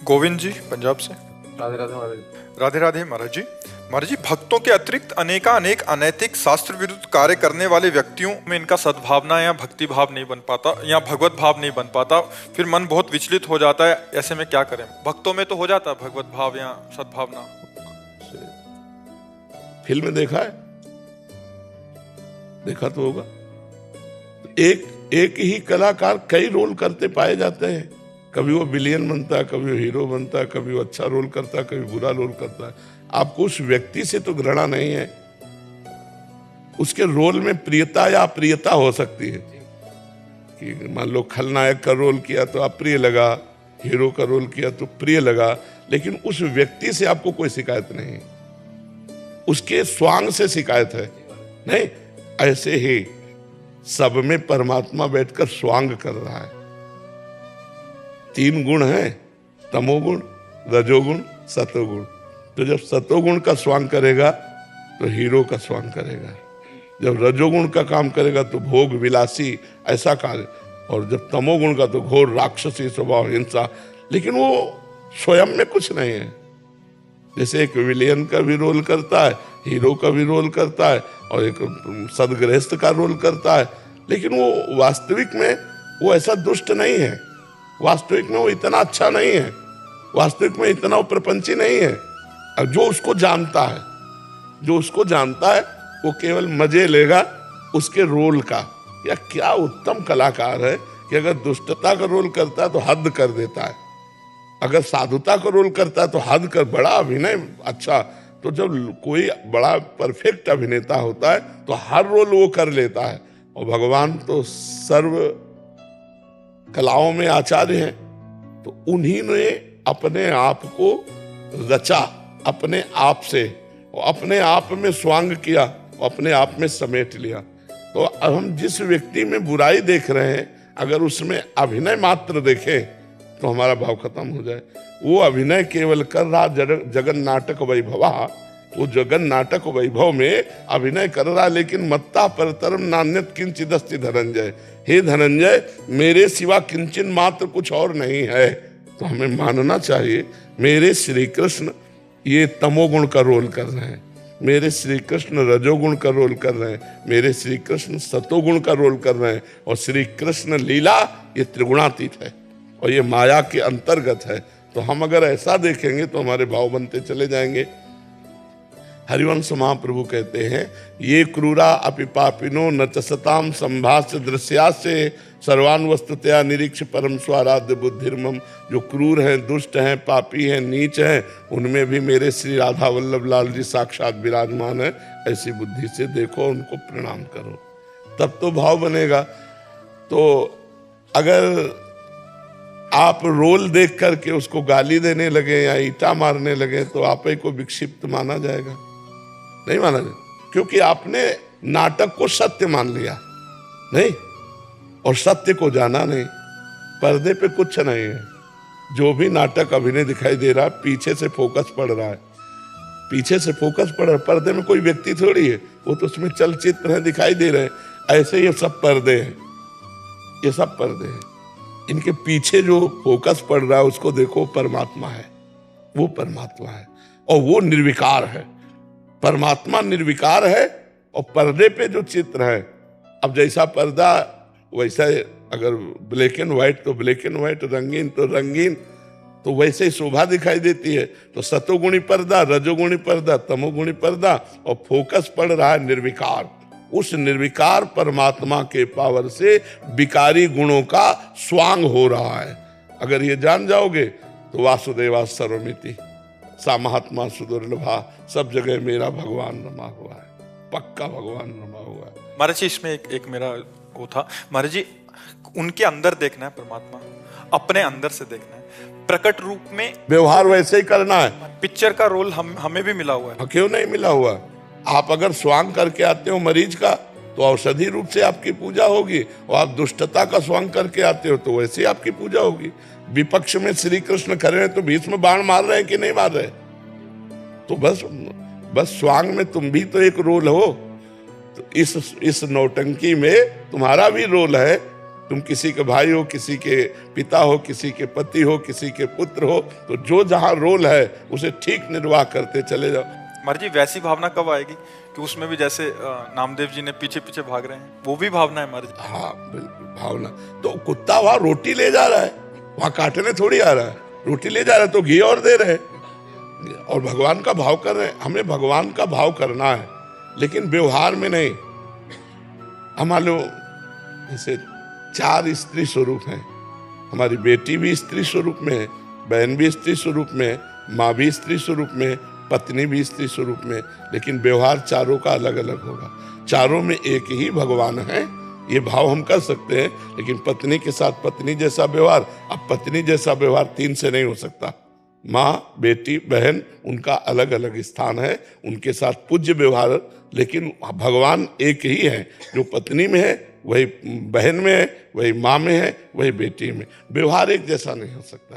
गोविंद जी पंजाब से। राधे राधे महाराज। राधे राधे महाराज जी। महाराज जी, भक्तों के अतिरिक्त अनेक अनैतिक शास्त्र विरुद्ध कार्य करने वाले व्यक्तियों में इनका सद्भावना या भक्ति भाव नहीं बन पाता या भगवत भाव नहीं बन पाता, फिर मन बहुत विचलित हो जाता है। ऐसे में क्या करें? भक्तों में तो हो जाता है भगवत भाव या सद्भावना। फिल्म देखा है? देखा तो होगा। एक ही कलाकार कई रोल करते पाए जाते हैं। कभी वो विलेन बनता है, कभी वो हीरो बनता है, कभी वो अच्छा रोल करता है, कभी बुरा रोल करता है। आपको उस व्यक्ति से तो घृणा नहीं है, उसके रोल में प्रियता या अप्रियता हो सकती है कि मान लो खलनायक का रोल किया तो अप्रिय लगा, हीरो का रोल किया तो प्रिय लगा, लेकिन उस व्यक्ति से आपको कोई शिकायत नहीं है, उसके स्वांग से शिकायत है नहीं। ऐसे ही सब में परमात्मा बैठकर स्वांग कर रहा है। 3 गुण हैं, तमोगुण, रजोगुण, सतोगुण। तो जब सतोगुण का स्वांग करेगा तो हीरो का स्वांग करेगा, जब रजोगुण का काम करेगा तो भोग विलासी ऐसा कार्य, और जब तमोगुण का तो घोर राक्षसी स्वभाव, हिंसा। लेकिन वो स्वयं में कुछ नहीं है। जैसे एक विलेन का भी रोल करता है, हीरो का भी रोल करता है, और एक सदगृहस्थ का रोल करता है, लेकिन वो वास्तविक में वो ऐसा दुष्ट नहीं है, वास्तविक में वो इतना अच्छा नहीं है, वास्तविक में इतना वो प्रपंची नहीं है। और जो उसको जानता है वो केवल मजे लेगा उसके रोल का। या क्या उत्तम कलाकार है कि अगर दुष्टता का रोल करता है तो हद कर देता है, अगर साधुता का रोल करता है तो हद कर, बड़ा अभिनय अच्छा। तो जब कोई बड़ा परफेक्ट अभिनेता होता है तो हर रोल वो कर लेता है। और भगवान तो सर्व कलाओं में आचार्य हैं, तो उन्हीं ने अपने आप को रचा, अपने आप से, और अपने आप में स्वांग किया, और अपने आप में समेट लिया। तो अब हम जिस व्यक्ति में बुराई देख रहे हैं, अगर उसमें अभिनय मात्र देखें तो हमारा भाव खत्म हो जाए। वो अभिनय केवल कर रहा जगन नाटक वैभवा, वो जगन नाटक वैभव में अभिनय कर रहा, लेकिन मत्ता परतरम नान्यत किंचिदस्ति धनंजय। हे धनंजय, मेरे सिवा किंचन मात्र कुछ और नहीं है। तो हमें मानना चाहिए मेरे श्री कृष्ण ये तमोगुण का रोल कर रहे हैं, मेरे श्री कृष्ण रजोगुण का रोल कर रहे हैं, मेरे श्री कृष्ण सतोगुण का रोल कर रहे हैं, और श्री कृष्ण लीला ये त्रिगुणातीत है और ये माया के अंतर्गत है। तो हम अगर ऐसा देखेंगे तो हमारे भाव बनते चले जाएंगे। हरिवंश महाप्रभु कहते हैं, ये क्रूरा अपि पापिनो न च सताम संभाष्य दृश्यास्य सर्वान वस्तुतया निरीक्ष परम स्वाराध्य बुद्धिर्मम। जो क्रूर हैं, दुष्ट हैं, पापी हैं, नीच हैं, उनमें भी मेरे श्री राधा वल्लभ लाल जी साक्षात विराजमान है। ऐसी बुद्धि से देखो, उनको प्रणाम करो, तब तो भाव बनेगा। तो अगर आप रोल देख करके उसको गाली देने लगे या ईंटा मारने लगे तो आप ही को विक्षिप्त माना जाएगा, नहीं माना जाएगा, क्योंकि आपने नाटक को सत्य मान लिया नहीं, और सत्य को जाना नहीं। पर्दे पे कुछ नहीं है, जो भी नाटक अभिनय दिखाई दे रहा है पीछे से फोकस पड़ रहा है, पीछे से फोकस पड़ रहा है। पर्दे में कोई व्यक्ति थोड़ी है, वो तो उसमें चलचित्र है, दिखाई दे रहे हैं। ऐसे ये सब पर्दे हैं, ये सब पर्दे हैं। इनके पीछे जो फोकस पड़ रहा है उसको देखो, परमात्मा है, वो परमात्मा है, और वो निर्विकार है। परमात्मा निर्विकार है, और पर्दे पे जो चित्र है, अब जैसा पर्दा वैसा, अगर ब्लैक एंड व्हाइट तो ब्लैक एंड व्हाइट, रंगीन तो रंगीन, तो वैसे ही शोभा दिखाई देती है। तो सतोगुणी पर्दा, रजोगुणी पर्दा, तमोगुणी पर्दा, और फोकस पड़ रहा है निर्विकार। उस निर्विकार परमात्मा के पावर से विकारी गुणों का स्वांग हो रहा है। अगर ये जान जाओगे तो वासुदेवा सर्वमिति, सा महात्मा सुदुर्लभा, सब जगह मेरा भगवान रमा हुआ है, पक्का भगवान रमा हुआ है। महाराज जी, इसमें एक मेरा वो था, महाराज जी, उनके अंदर देखना है परमात्मा, अपने अंदर से देखना है, प्रकट रूप में व्यवहार वैसे ही करना है। पिक्चर का रोल हमें भी मिला हुआ है। क्यों नहीं मिला हुआ? आप अगर स्वांग करके आते हो मरीज का तो औषधि रूप से आपकी पूजा होगी, और आप दुष्टता का स्वांग करके आते हो तो वैसे ही आपकी पूजा होगी। विपक्ष में श्री कृष्ण खड़े हैं तो भीष्म बाण मार रहे हैं कि नहीं मार रहे? तो बस स्वांग में तुम भी तो एक रोल हो। तो इस नौटंकी में तुम्हारा भी रोल है, तुम किसी के भाई हो, किसी के पिता हो, किसी के पति हो, किसी के पुत्र हो, तो जो जहाँ रोल है उसे ठीक निर्वाह करते चले जाओ। महाराज जी वैसी भावना कब आएगी कि उसमें भी जैसे नामदेव जी ने पीछे पीछे भाग रहे हैं, वो भी भावना है महाराज जी? हाँ बिल्कुल भावना। तो कुत्ता वहां रोटी ले जा रहा है, वहां काटने थोड़ी आ रहा है, रोटी ले जा रहा है तो घी और दे रहे हैं और भगवान का भाव कर रहे हैं। हमें भगवान का भाव करना है, लेकिन व्यवहार में नहीं। हमारे लोग जैसे 4 स्त्री स्वरूप हैं, हमारी बेटी भी स्त्री स्वरूप में है, बहन भी स्त्री स्वरूप में है, माँ भी स्त्री स्वरूप में है, पत्नी भी स्त्री स्वरूप में, लेकिन व्यवहार चारों का अलग अलग होगा। चारों में एक ही भगवान है, ये भाव हम कर सकते हैं। लेकिन पत्नी के साथ पत्नी जैसा व्यवहार, अब पत्नी जैसा व्यवहार 3 से नहीं हो सकता। माँ, बेटी, बहन, उनका अलग अलग स्थान है, उनके साथ पूज्य व्यवहार, लेकिन भगवान एक ही है। जो पत्नी में है वही बहन में है, वही माँ में है, वही बेटी में। व्यवहार एक जैसा नहीं हो सकता।